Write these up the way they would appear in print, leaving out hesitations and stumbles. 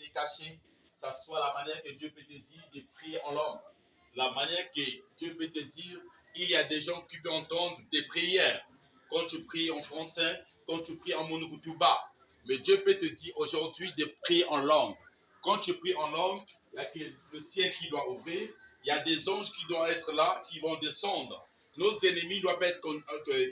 est cachée, ça soit la manière que Dieu peut te dire de prier en langue. La manière que Dieu peut te dire, il y a des gens qui peuvent entendre tes prières. Quand tu pries en français, quand tu pries en monokutuba. Mais Dieu peut te dire aujourd'hui de prier en langue. Quand tu pries en langue, il y a le ciel qui doit ouvrir. Il y a des anges qui doivent être là, qui vont descendre. Nos ennemis doivent être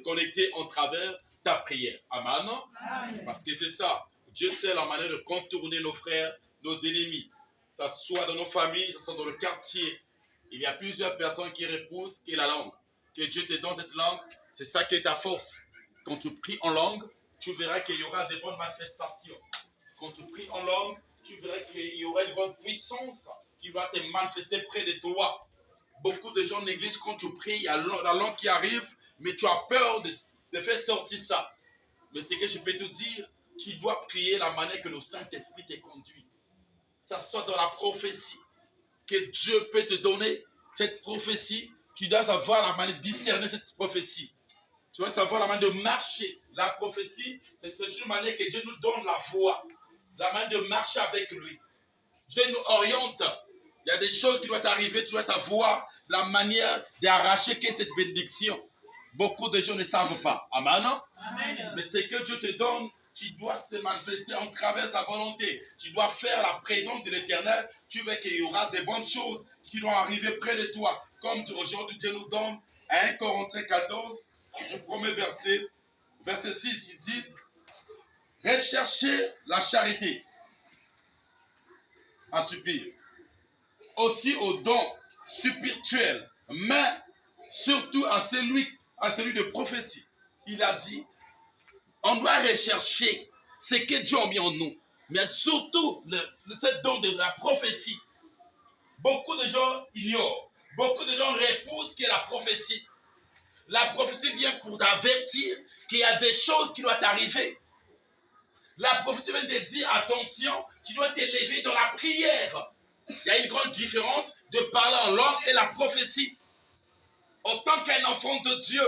connectés en travers ta prière. Amen. Amen. Parce que c'est ça. Dieu sait la manière de contourner nos frères, nos ennemis. Ça soit dans nos familles, ça soit dans le quartier. Il y a plusieurs personnes qui repoussent la langue. Que Dieu te donne cette langue, c'est ça qui est ta force. Quand tu pries en langue, tu verras qu'il y aura des bonnes manifestations. Quand tu pries en langue, tu verras qu'il y aura une bonne puissance qui va se manifester près de toi. Beaucoup de gens négligent quand tu pries, il y a la langue qui arrive, mais tu as peur de faire sortir ça. Mais ce que je peux te dire, tu dois prier la manière que le Saint-Esprit te conduit. Ça soit dans la prophétie que Dieu peut te donner cette prophétie. Tu dois savoir la manière de discerner cette prophétie. Tu dois savoir la manière de marcher. La prophétie, c'est une manière que Dieu nous donne la voie, la manière de marcher avec lui. Dieu nous oriente. Il y a des choses qui doivent arriver, tu dois savoir la manière d'arracher cette bénédiction. Beaucoup de gens ne savent pas. Amen. Amen. Mais ce que Dieu te donne, tu dois se manifester en travers sa volonté. Tu dois faire la présence de l'Éternel. Tu verras qu'il y aura des bonnes choses qui vont arriver près de toi. Comme aujourd'hui Dieu nous donne 1 Corinthiens 14, le premier verset 6, il dit « Recherchez la charité, un soupir, aussi aux dons spirituels, mais surtout à celui de prophétie. » Il a dit, on doit rechercher ce que Dieu a mis en nous, mais surtout ce don de la prophétie. Beaucoup de gens ignorent, beaucoup de gens repoussent la prophétie. La prophétie vient pour t'avertir qu'il y a des choses qui doivent t'arriver. La prophétie vient te dire, attention, tu dois t'élever dans la prière. Il y a une grande différence de parler en langue et la prophétie. Autant qu'un enfant de Dieu,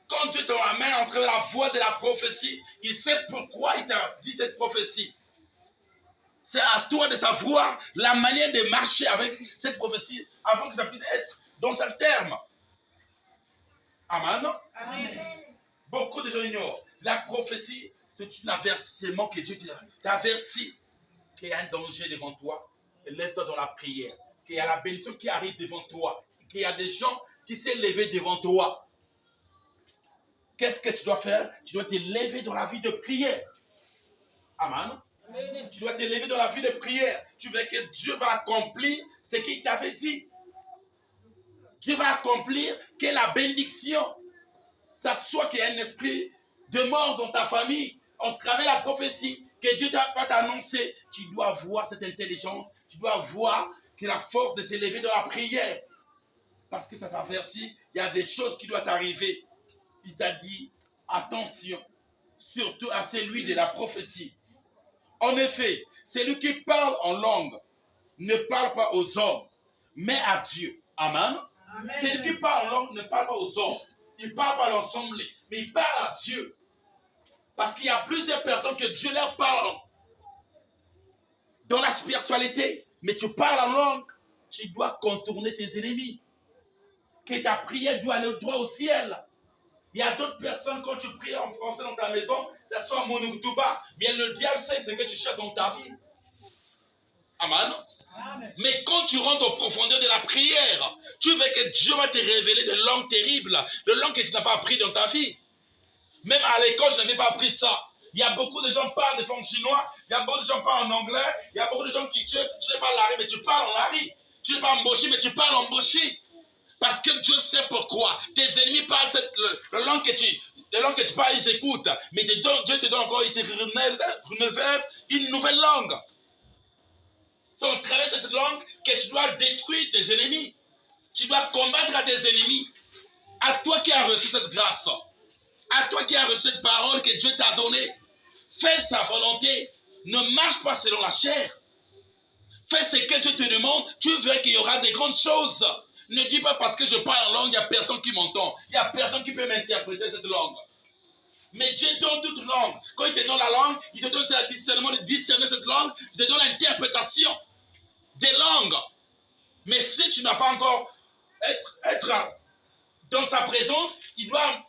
quand Dieu te ramène entre la voie de la prophétie, il sait pourquoi il t'a dit cette prophétie. C'est à toi de savoir la manière de marcher avec cette prophétie avant que ça puisse être dans ce terme. Amen. Amen. Beaucoup de gens ignorent. La prophétie, c'est un avertissement que Dieu t'avertit qu'il y a un danger devant toi. Lève-toi dans la prière. Qu'il y a la bénédiction qui arrive devant toi. Qu'il y a des gens qui s'est levé devant toi. Qu'est-ce que tu dois faire? Tu dois te lever dans la vie de prière. Amen. Amen. Tu dois te lever dans la vie de prière. Tu veux que Dieu va accomplir ce qu'il t'avait dit. Dieu va accomplir que la bénédiction, ça soit qu'il y a un esprit de mort dans ta famille, en travers la prophétie, que Dieu va t'annoncer. Tu dois voir cette intelligence, tu dois voir que la force de s'élever dans la prière. Parce que ça t'avertit, il y a des choses qui doivent arriver. Il t'a dit, attention, surtout à celui de la prophétie. En effet, celui qui parle en langue ne parle pas aux hommes, mais à Dieu. Amen. Amen. Celui qui parle en langue ne parle pas aux hommes. Il ne parle pas à l'ensemble, mais il parle à Dieu. Parce qu'il y a plusieurs personnes que Dieu leur parle dans la spiritualité. Mais tu parles en langue, tu dois contourner tes ennemis. Que ta prière doit aller droit au ciel. Il y a d'autres personnes, quand tu pries en français dans ta maison, ça soit monokutuba, mais le diable sait ce que tu cherches dans ta vie. Amen. Amen. Mais quand tu rentres aux profondeurs de la prière, tu veux que Dieu va te révéler des langues terribles, des langues que tu n'as pas appris dans ta vie. Même à l'école, je n'avais pas appris ça. Il y a beaucoup de gens qui parlent de forme chinois, il y a beaucoup de gens qui parlent en anglais, il y a beaucoup de gens qui, tu ne parles lari, mais tu parles en lari. Tu ne parles en boshi, mais tu parles en boshi. Parce que Dieu sait pourquoi. Tes ennemis parlent la langue que tu parles, ils écoutent. Mais Dieu te donne encore, il te révèle une nouvelle langue. C'est à travers cette langue que tu dois détruire tes ennemis. Tu dois combattre tes ennemis. À toi qui as reçu cette grâce, à toi qui as reçu cette parole que Dieu t'a donnée, fais sa volonté. Ne marche pas selon la chair. Fais ce que Dieu te demande. Tu verras qu'il y aura des grandes choses. Ne dis pas parce que je parle en langue, il n'y a personne qui m'entend. Il n'y a personne qui peut m'interpréter cette langue. Mais Dieu donne toute langue. Quand il te donne la langue, il te donne le discernement de discerner cette langue, il te donne l'interprétation des langues. Mais si tu n'as pas encore être dans sa présence, il doit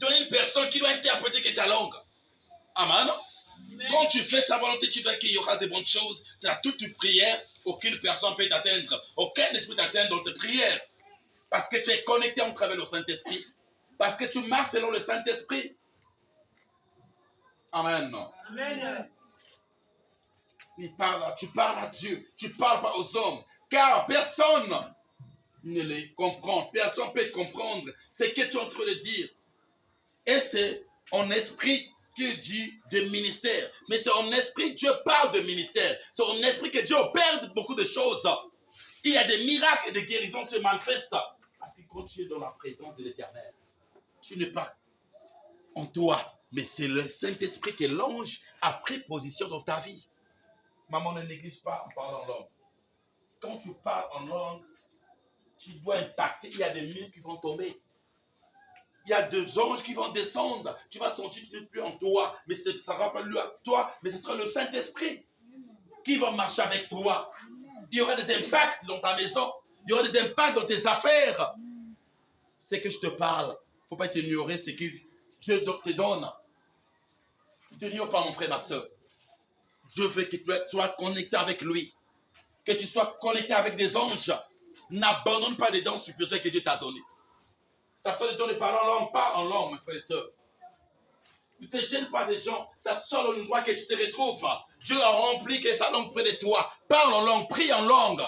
donner une personne qui doit interpréter que ta langue. Amen. Amen. Quand tu fais sa volonté, tu verras qu'il y aura des bonnes choses. Dans toute tes prières, aucune personne ne peut t'atteindre. Aucun esprit t'atteindre dans tes prières. Parce que tu es connecté en travers le Saint-Esprit. Parce que tu marches selon le Saint-Esprit. Amen. Amen. Tu parles à Dieu. Tu ne parles pas aux hommes. Car personne ne les comprend. Personne ne peut comprendre ce que tu es en train de dire. Et c'est en esprit qui dit de ministère. Mais c'est en esprit que Dieu parle de ministère. C'est en esprit que Dieu opère beaucoup de choses. Il y a des miracles et des guérisons qui se manifestent. Parce que quand tu es dans la présence de l'Éternel, tu n'es pas en toi. Mais c'est le Saint-Esprit que l'ange a pris position dans ta vie. Maman, ne néglige pas en parlant en langue. Quand tu parles en langue, tu dois impacter. Il y a des murs qui vont tomber. Il y a des anges qui vont descendre. Tu vas sentir que tu n'es plus en toi. Mais ça ne sera pas lui à toi. Mais ce sera le Saint-Esprit qui va marcher avec toi. Il y aura des impacts dans ta maison. Il y aura des impacts dans tes affaires. C'est que je te parle. Il ne faut pas t'ignorer ce que Dieu te donne. Ne t'ignore pas, mon frère, ma soeur. Dieu veut que tu sois connecté avec lui. Que tu sois connecté avec des anges. N'abandonne pas les dons supérieurs que Dieu t'a donnés. Ça sort de ton de parler en langue, parle en langue, mes frères et sœurs. Ne te gêne pas des gens. Ça sort de l'endroit que tu te retrouves. Dieu a rempli que sa langue près de toi. Parle en langue, prie en langue.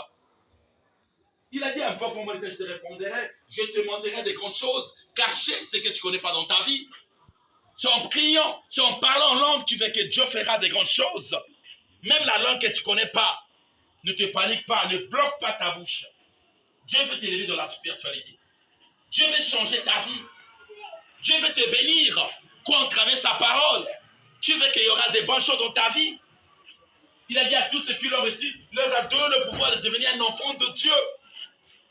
Il a dit, invoque-moi, je te répondrai. Je te montrerai des grandes choses cachées, ce que tu ne connais pas dans ta vie. C'est en priant, c'est en parlant en langue, tu veux que Dieu fera des grandes choses. Même la langue que tu ne connais pas, ne te panique pas, ne bloque pas ta bouche. Dieu veut t'élever dans la spiritualité. Dieu veut changer ta vie. Dieu veut te bénir. Quoi, en travers sa parole. Tu veux qu'il y aura des bonnes choses dans ta vie. Il a dit à tous ceux qui l'ont reçu, il leur a donné le pouvoir de devenir un enfant de Dieu.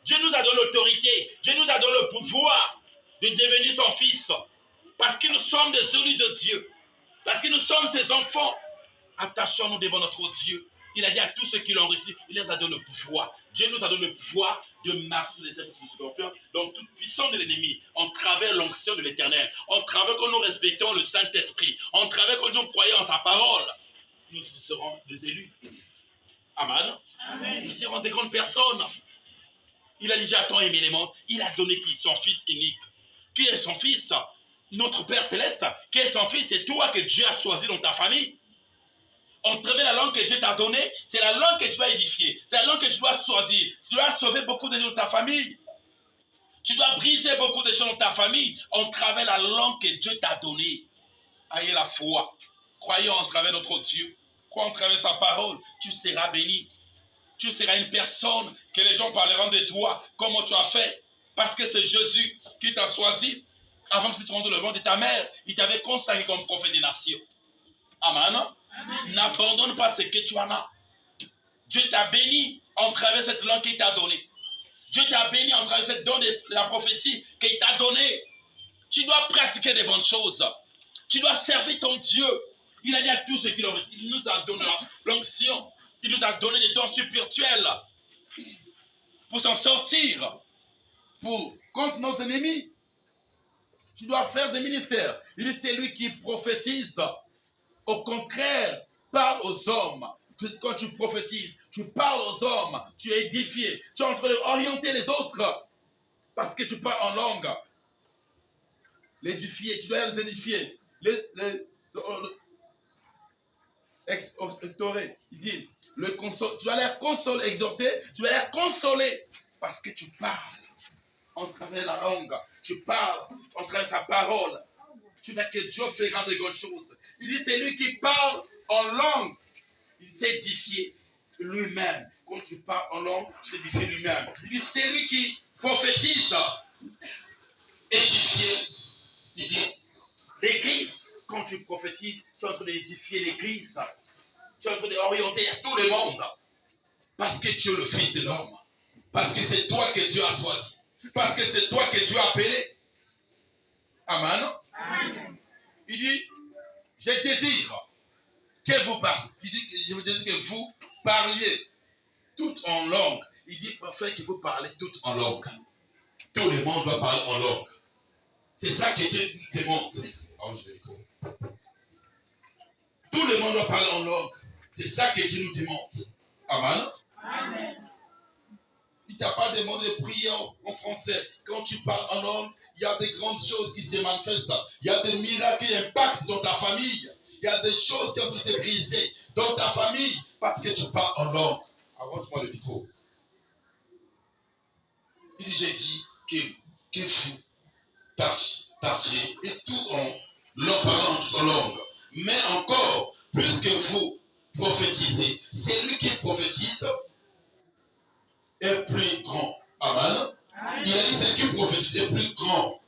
Dieu nous a donné l'autorité. Dieu nous a donné le pouvoir de devenir son fils. Parce que nous sommes des élus de Dieu. Parce que nous sommes ses enfants. Attachons-nous devant notre Dieu. Il a dit à tous ceux qui l'ont reçu, il les a donné le pouvoir. Dieu nous a donné le pouvoir de marcher sur les serpents et sur les scorpions, dans toute puissance de l'ennemi, en travers l'onction de l'Éternel, en travers quand nous respectons le Saint-Esprit, en travers quand nous croyons en sa parole, nous serons des élus. Amen. Amen. Nous serons des grandes personnes. Il a déjà tant aimé les mondes, il a donné qui? Son Fils unique. Qui est son Fils? Notre Père Céleste. Qui est son Fils? C'est toi que Dieu a choisi dans ta famille. En travers la langue que Dieu t'a donnée, c'est la langue que tu dois édifier. C'est la langue que tu dois choisir. Tu dois sauver beaucoup de gens dans ta famille. Tu dois briser beaucoup de gens dans ta famille en travers la langue que Dieu t'a donnée. Ayez la foi. Croyons en travers notre Dieu. Croyons en travers sa parole. Tu seras béni. Tu seras une personne que les gens parleront de toi. Comment tu as fait. Parce que c'est Jésus qui t'a choisi. Avant que tu puisses rendre le ventre de ta mère, il t'avait consacré comme prophète des nations. Amen. N'abandonne pas ce que tu en as. Dieu t'a béni en travers cette langue qu'il t'a donnée. Dieu t'a béni en travers cette don de la prophétie qu'il t'a donnée. Tu dois pratiquer des bonnes choses. Tu dois servir ton Dieu. Il a dit à tous ceux qui l'ont reçu, il nous a donné l'onction. Il nous a donné des dons spirituels pour s'en sortir, contre nos ennemis. Tu dois faire des ministères. Il dit, c'est lui qui prophétise. Au contraire, parle aux hommes. Quand tu prophétises, tu parles aux hommes, tu es édifié. Tu es en train d'orienter les autres. Parce que tu parles en langue. L'édifier, tu dois les édifier. Exhorter. Il dit, tu dois les consoler, exhorter, tu dois les consoler. Parce que tu parles en travers la langue. Tu parles en travers sa parole. Tu vois que Dieu fera de grandes choses. Il dit, c'est lui qui parle en langue. Il s'édifie lui-même. Quand tu parles en langue, tu t'édifies lui-même. Il dit, c'est lui qui prophétise. Édifier. Il dit, l'église, quand tu prophétises, tu es en train d'édifier l'église. Tu es en train d'orienter à tout le monde. Parce que tu es le Fils de l'homme. Parce que c'est toi que Dieu a choisi. Parce que c'est toi que Dieu a appelé. Amen. Amen. Il dit, je désire que vous parliez. Il dit, je désire que vous parliez toutes en langue. Il dit, parfait que vous parlez toutes en langue. Tout le monde doit parler en langue. C'est ça que Dieu nous demande. Oh, je vais écouter. Tout le monde doit parler en langue. C'est ça que Dieu nous demande. Amen. Amen. Il ne t'a pas demandé de prier en français. Quand tu parles en langue, il y a des grandes choses qui se manifestent. Il y a des miracles qui impactent dans ta famille. Il y a des choses qui ont été brisées dans ta famille parce que tu parles en langue. Arrange-moi le micro. Il dit, j'ai dit que vous partiez et tout en parlant en langue. Mais encore, plus que vous prophétisez, celui qui prophétise est plus grand. Amen. Amen. Il a dit, celui qui prophétise est plus grand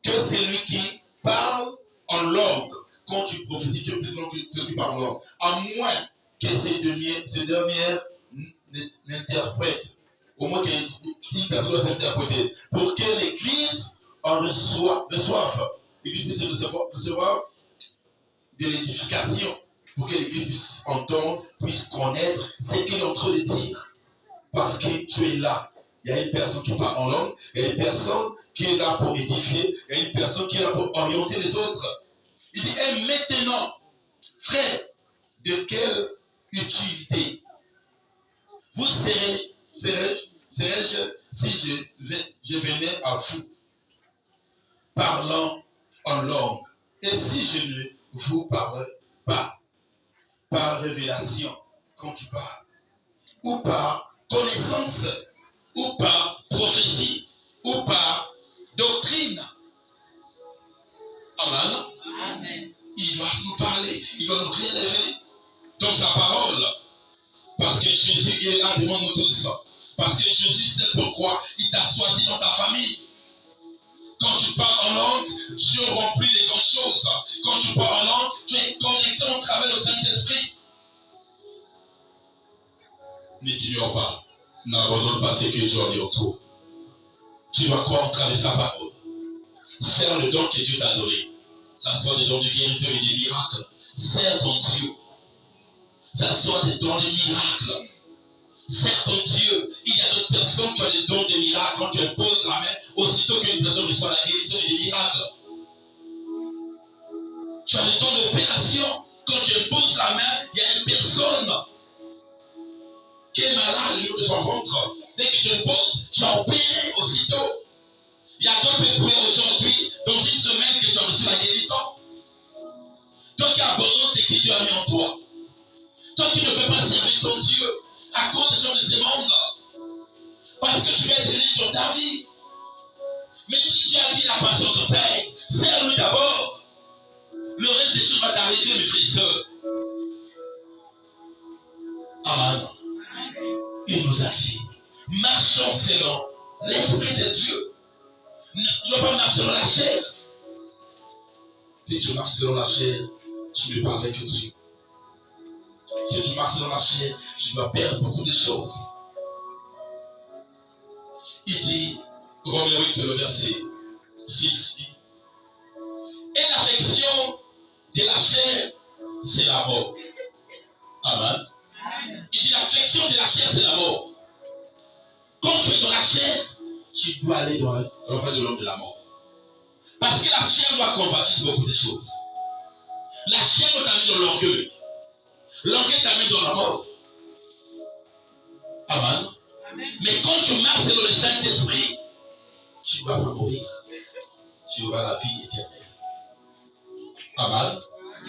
que celui qui parle en langue. Quand tu prophétises, tu es plus grand que celui qui parle en langue. À moins que ces dernières n'interprètent. Au moins qu'une personne doit s'interpréter. Pour que l'Église en reçoive. L'Église puisse recevoir de l'édification. Pour que l'Église puisse entendre, puisse connaître ce qu'il est en train de dire. Parce que tu es là. Il y a une personne qui parle en langue. Il y a une personne qui est là pour édifier. Il y a une personne qui est là pour orienter les autres. Il dit, et maintenant, frère, de quelle utilité vous serais-je si je venais à vous parlant en langue, et si je ne vous parle pas par révélation quand tu parles, ou par connaissance, ou par prophétie, ou par doctrine. Amen. Amen. Il doit nous parler, il doit nous révéler dans sa parole. Parce que Jésus est là devant nous tous. Parce que Jésus sait pourquoi il t'a choisi dans ta famille. Quand tu parles en langue, Dieu remplit les grandes choses. Quand tu parles en langue, tu es connecté au travers du Saint-Esprit. N'ignore pas. N'abandonne pas ce que Dieu a dit autour. Tu dois croire en travers sa parole. Sers le don que Dieu t'a donné. Ça soit des dons de guérison et des miracles. Sers ton Dieu. Ça soit des dons de miracles. Sers ton Dieu. Il y a d'autres personnes qui ont des dons de miracles. Quand tu imposes la main, aussitôt qu'une personne reçoit la guérison et des miracles. Tu as des dons d'opération. Quand tu imposes la main, il y a une personne qui est malade au niveau de son ventre. Dès que tu imposes, tu as opéré aussitôt. Il y a d'autres pépites aujourd'hui, dans une semaine, que tu as reçu la guérison. Toi qui abandonnes ce que Dieu a mis en toi. Toi qui ne fais pas servir ton Dieu à cause des gens de ce monde. Parce que tu veux être riche dans ta vie. Mais Dieu a dit la patience se paye. Sers-lui d'abord. Le reste des choses va t'arriver, mes frères et sœurs. Amen. Il nous a dit, marchons selon l'Esprit de Dieu. Ne dois pas marcher selon la chair. Si tu marches selon la chair, tu ne parles que Dieu. Si tu marches selon la chair, tu vas perdre beaucoup de choses. Il dit, Romains 8, le verset 6. Et l'affection de la chair, c'est la mort. Amen. Il dit, l'affection de la chair, c'est la mort. Quand tu es dans la chair, tu dois aller dans l'enfer de l'homme de la mort. Parce que la chair doit combattre beaucoup de choses. La chair doit t'amener dans l'orgueil. L'orgueil t'amène dans la mort. Amen. Amen. Mais quand tu marches dans le Saint-Esprit, tu ne vas pas mourir. Tu auras la vie éternelle. Amen.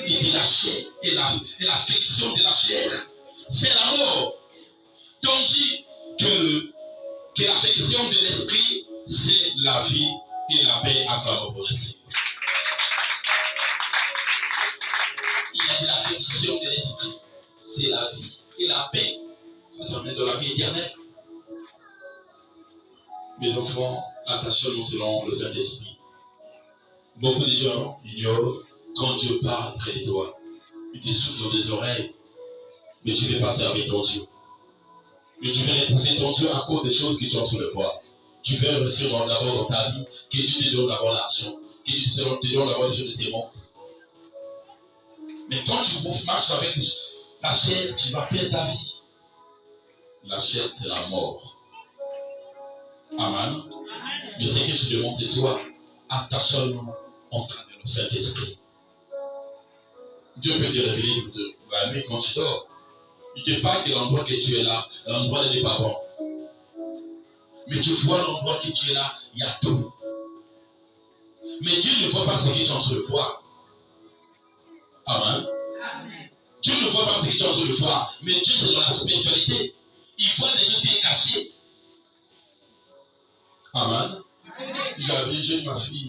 Il dit la chair et l'affection de la chair, c'est la mort. Tandis que l'affection de l'esprit, c'est la vie et la paix à travers le Seigneur. Il a dit l'affection de l'esprit, c'est la vie et la paix. Ça t'amène dans la vie éternelle. Mes enfants, attachons-nous selon le Saint-Esprit. Beaucoup de gens ignorent quand Dieu parle près de toi. Il te souffle dans les oreilles, mais tu ne veux pas servir ton Dieu. Mais tu veux repousser ton Dieu à cause des choses que tu es en train de voir. Tu veux réussir d'abord dans ta vie, que Dieu te donne d'abord l'argent, qui te donne d'avoir des choses de sémence. Mais quand tu marches avec la chair, tu vas perdre ta vie. La chair, c'est la mort. Amen. Mais ce que je te demande ce soir, attache-nous en train de Saint-Esprit. Dieu peut te révéler de la nuit quand tu dors. Il te parle de l'endroit que tu es là, l'endroit n'est pas bon. Mais tu vois l'endroit que tu es là, il y a tout. Mais Dieu ne voit pas ce que tu es en train de voir. Amen. Dieu ne voit pas ce que tu es en train de voir. Mais Dieu, c'est dans la spiritualité. Il voit des choses qui sont cachées. Amen. J'ai ma fille,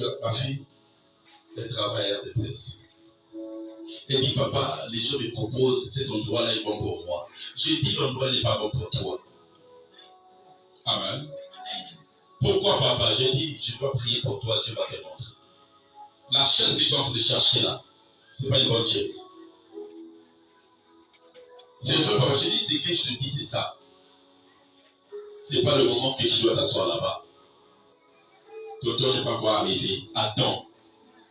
elle travaille à RTS. Elle dit, papa, les gens me proposent cet endroit-là est bon pour moi. J'ai dit, l'endroit n'est pas bon pour toi. Amen. Pourquoi, papa? J'ai dit, je dois prier pour toi, Dieu va te montrer. La chaise que tu es en train de chercher là, ce n'est pas une bonne chaise. C'est vrai, papa, j'ai dit, c'est que je te dis, c'est ça. Ce n'est pas le moment que tu dois t'asseoir là-bas. Ton temps n'est pas encore arrivé. Attends.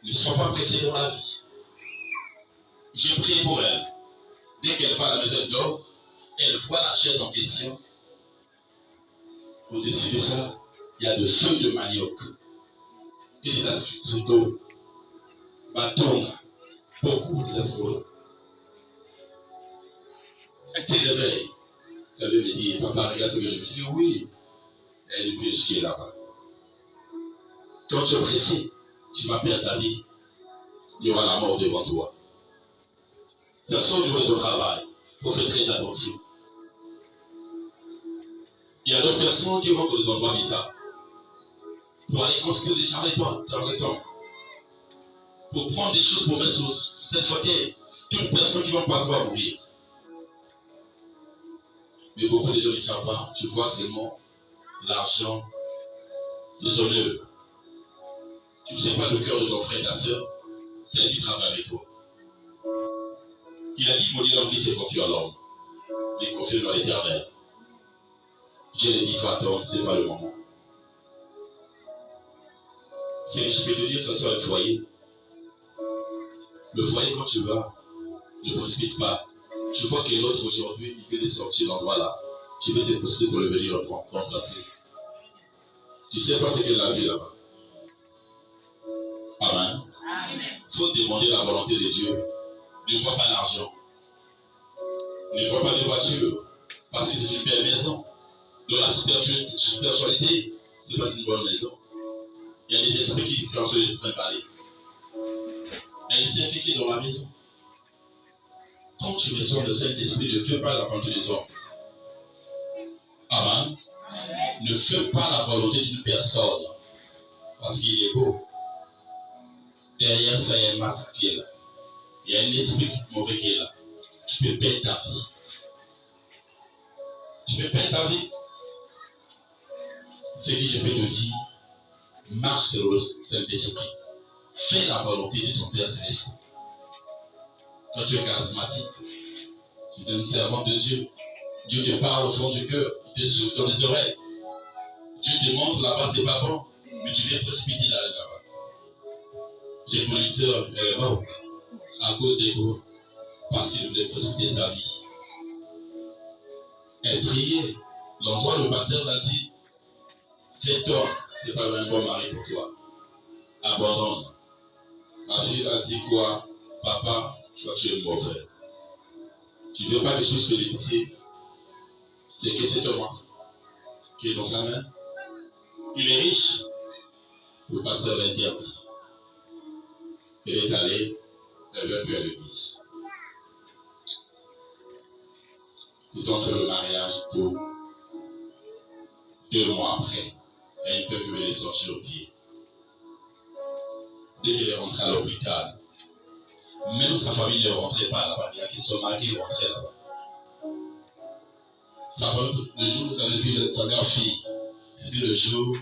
Ne sois pas pressé dans la vie. J'ai prié pour elle. Dès qu'elle va à la maison d'or, elle voit la chaise en question. Au-dessus de ça, il y a de feuilles de manioc. Et des astronautes. Bâtons. Beaucoup des astronautes. Elle s'est réveillée. Elle me dit, papa, regarde ce que je veux. Je dis, oui. Elle est péché qui est là-bas. Quand tu es pressé, tu vas perdre ta vie. Il y aura la mort devant toi. Ça sort au niveau de ton travail. Il faut faire très attention. Il y a d'autres personnes qui vont dans les endroits bizarres. Pour aller construire des charretons, pour prendre des choses pour mettre sur cette fauteuil. Toute personne qui va passer va mourir. Mais beaucoup de gens ne savent pas. Tu vois seulement l'argent, les honneurs. Tu ne sais pas le cœur de ton frère et ta soeur, celle qui travaille avec toi. Il a dit, maudit l'homme qui s'est confié à l'homme, mais confié dans l'éternel. Je l'ai dit, faut attendre, ce n'est pas le moment. C'est, je peux te dire, ça soit le foyer. Le foyer, quand tu vas, ne précipite pas. Tu vois que l'autre aujourd'hui, il fait des sorties dans l'endroit là. Tu veux te précipiter pour le venir remplacer. Tu ne sais pas ce qu'elle a vu là-bas. Amen. Il faut demander la volonté de Dieu. Ne vois pas l'argent. Ne vois pas les voitures. Parce que c'est une belle maison. Dans la spiritualité, ce n'est pas une bonne maison. Il y a des esprits qui sont en train de préparer. Et il s'est impliqué dans la maison. Quand tu reçois le Saint-Esprit, ne fais pas la volonté des hommes. Amen. Ne fais pas la volonté d'une personne. Parce qu'il est beau. Derrière ça, il y a un masque qui est là. Il y a un esprit mauvais qui est là. Tu peux perdre ta vie. Tu peux perdre ta vie. Ce que je peux te dire, marche sur le Saint-Esprit. Fais la volonté de ton Père Céleste. Toi, tu es charismatique. Tu es un servant de Dieu. Dieu te parle au fond du cœur. Il te souffle dans les oreilles. Dieu te montre là-bas, c'est pas bon. Mais tu viens précipiter là-bas. J'ai connu une sœur, elle est morte à cause des gros. Parce qu'il voulait précipiter sa vie. Elle priait. L'endroit où le pasteur l'a dit, cet homme, ce n'est pas un bon mari pour toi. Abandonne. Ma fille a dit quoi? Papa, toi tu es mauvais. Tu ne veux pas que je puisse bénéficier. C'est que cet homme qui est dans sa main, il est riche. Le pasteur l'interdit. Elle est allée, elle veut plus à l'église. Ils ont fait le mariage pour 2 mois après. Et ils peuvent les sortir au pied. Dès qu'elle est rentrée à l'hôpital, même sa famille ne rentrait pas là-bas. Il y a qui sont mariés rentraient là-bas. Le jour où vous avez vu sa mère fille, c'était le jour où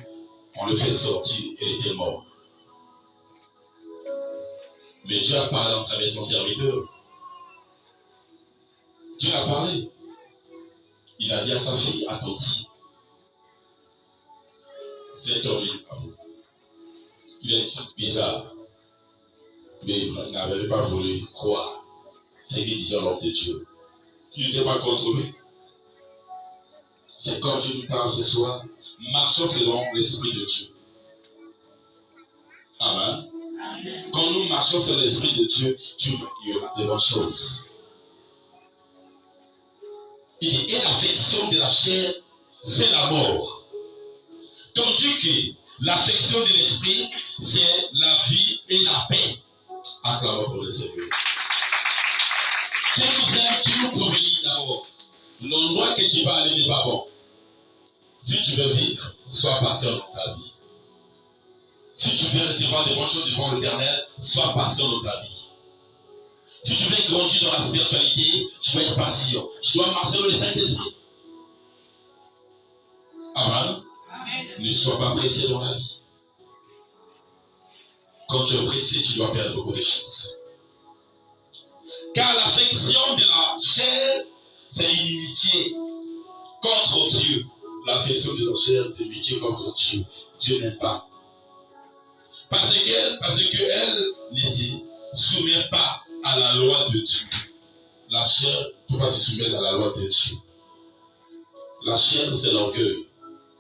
on le fait sortir, elle était morte. Mais Dieu a parlé en travers de son serviteur. Dieu a parlé. Il a dit à sa fille, attention. Cet homme, il a des trucs bizarres. Mais il n'avait pas voulu croire ce qu'il disait l'homme de Dieu. Il n'était pas contre lui. C'est quand Dieu nous parle ce soir, marchons selon l'Esprit de Dieu. Amen. Amen. Quand nous marchons sur l'Esprit de Dieu, il y aura de bonnes choses. Il dit, et l'affection de la chair, c'est la mort. Tandis que l'affection de l'Esprit, c'est la vie et la paix. Acclamons pour le Seigneur. Dieu nous aime, tu nous prévenir d'abord. L'endroit que tu vas aller n'est pas bon. Si tu veux vivre, sois patient dans ta vie. Si tu veux recevoir des bonnes choses devant l'Éternel, sois patient dans ta vie. Si tu veux grandir dans la spiritualité, tu dois être patient. Tu dois marcher dans le Saint-Esprit. Amen. Amen. Ne sois pas pressé dans la vie. Quand tu es pressé, tu dois perdre beaucoup de choses. Car l'affection de la chair, c'est une inimitié contre Dieu. L'affection de la chair, c'est une inimitié contre Dieu. Dieu n'aime pas. Parce qu'elle ne se soumet pas à la loi de Dieu. La chair ne peut pas se soumettre à la loi de Dieu. La chair, c'est l'orgueil.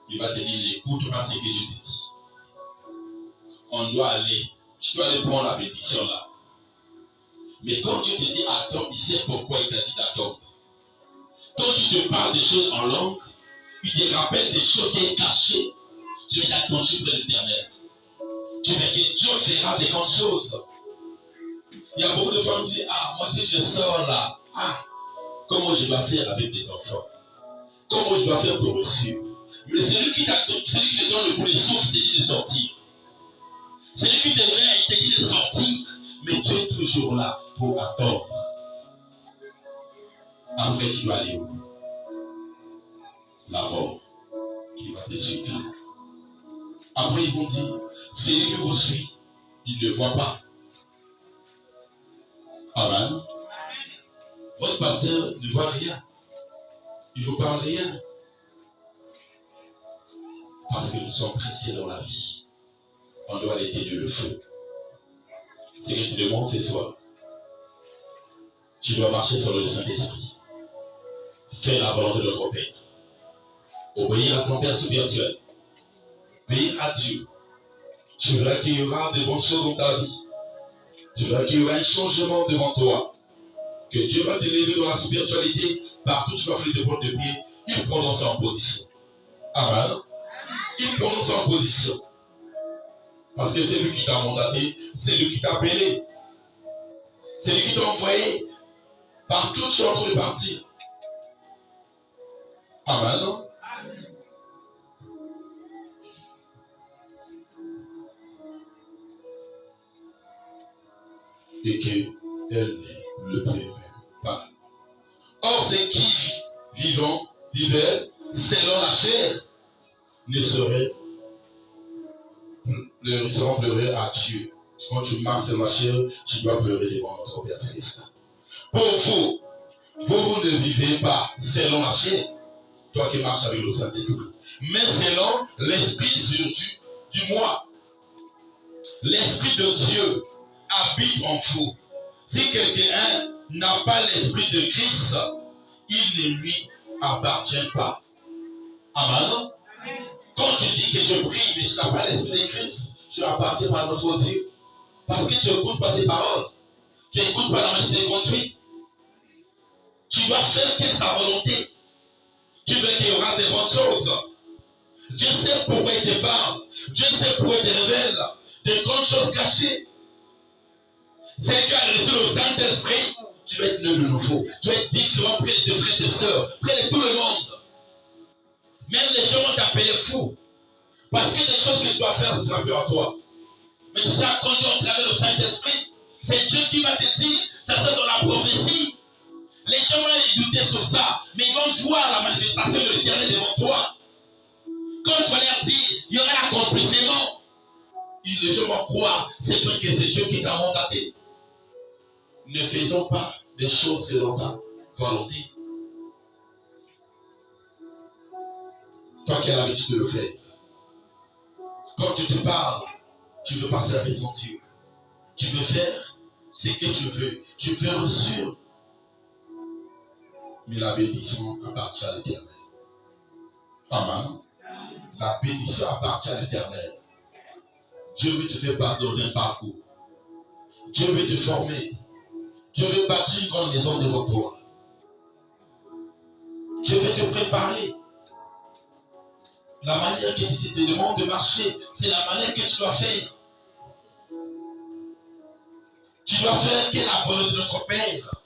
Il va te dire, écoute pas ce que Dieu te dit. On doit aller. Tu dois aller prendre la bénédiction là. Mais quand Dieu te dit attends, il sait pourquoi il t'a dit d'attendre. Quand tu te parles des choses en langue, il te rappelle des choses qui sont cachées. Tu es attentif de l'Éternel. Tu veux que Dieu fera des grandes choses. Il y a beaucoup de femmes qui disent, ah, moi si je sors là, comment je dois faire avec des enfants? Comment je dois faire pour réussir? Mais celui qui te donne le bout de souffle, te dit de sortir. Celui qui te vient, il te dit de sortir, mais tu es toujours là pour attendre. Après, tu dois aller où? La mort qui va te suivre. Après, ils vont dire, celui qui vous suit, il ne voit pas. Amen. Votre pasteur ne voit rien. Il ne vous parle rien. Parce que nous sommes pressés dans la vie. On doit aller tenir le feu. C'est ce que je te demande ce soir. Tu dois marcher sur le Saint-Esprit. Fais la volonté de notre Père. Obéir à ton Père spirituel. Obéir à Dieu. Tu verras qu'il y aura de bonnes choses dans ta vie. Tu verras qu'il y aura un changement devant toi. Que Dieu va t'élever dans la spiritualité. Partout tu vas faire des points de pied. Il prononce en position. Amen. Il prononce en position. Parce que c'est lui qui t'a mandaté. C'est lui qui t'a appelé. C'est lui qui t'a envoyé. Partout tu es en train de partir. Amen. Et qu'elle ne le plaît même pas. Or, ceux qui vivaient selon la chair seront pleurés à Dieu. Quand tu marches sur la chair, tu dois pleurer devant notre Père Céleste. Pour vous ne vivez pas selon la chair, toi qui marches avec le Saint-Esprit, mais selon l'Esprit du moi. L'Esprit de Dieu habite en vous. Si quelqu'un n'a pas l'Esprit de Christ, il ne lui appartient pas. Amen. Quand tu dis que je prie, mais tu n'as pas l'Esprit de Christ, tu appartiens pas à notre Dieu. Parce que tu n'écoutes pas ses paroles. Tu n'écoutes pas la manière de conduire. Tu dois faire que sa volonté. Tu veux qu'il y aura des bonnes choses. Dieu sait pourquoi il te parle. Dieu sait pourquoi il te révèle des grandes choses cachées. C'est qu'à reçu le Saint-Esprit, tu dois être né de nouveau. Tu dois être différent près de tes frères et tes sœurs, près de tout le monde. Même les gens vont t'appeler fou. Parce que des choses que tu dois faire, ce sera peu à toi. Mais tu sais, quand tu es au travers du Saint-Esprit, c'est Dieu qui va te dire, ça c'est dans la prophétie. Les gens vont douter sur ça, mais ils vont voir la manifestation de l'Éternel devant toi. Quand tu vas leur dire, il y aura l'accomplissement, les gens vont croire, c'est vrai que c'est Dieu qui t'a mandaté. Ne faisons pas des choses selon ta volonté. Toi qui as l'habitude de le faire. Quand tu te parles, tu veux passer avec ton Dieu. Tu veux faire ce que je veux reçu. Mais la bénédiction appartient à l'Éternel. Amen. La bénédiction appartient à l'Éternel. Dieu veut te faire passer dans un parcours. Dieu veut te former. Dieu veut bâtir une grande maison devant toi. Dieu veut te préparer. La manière que tu te demandes de marcher, c'est la manière que tu dois faire. Tu dois faire que la volonté de notre Père.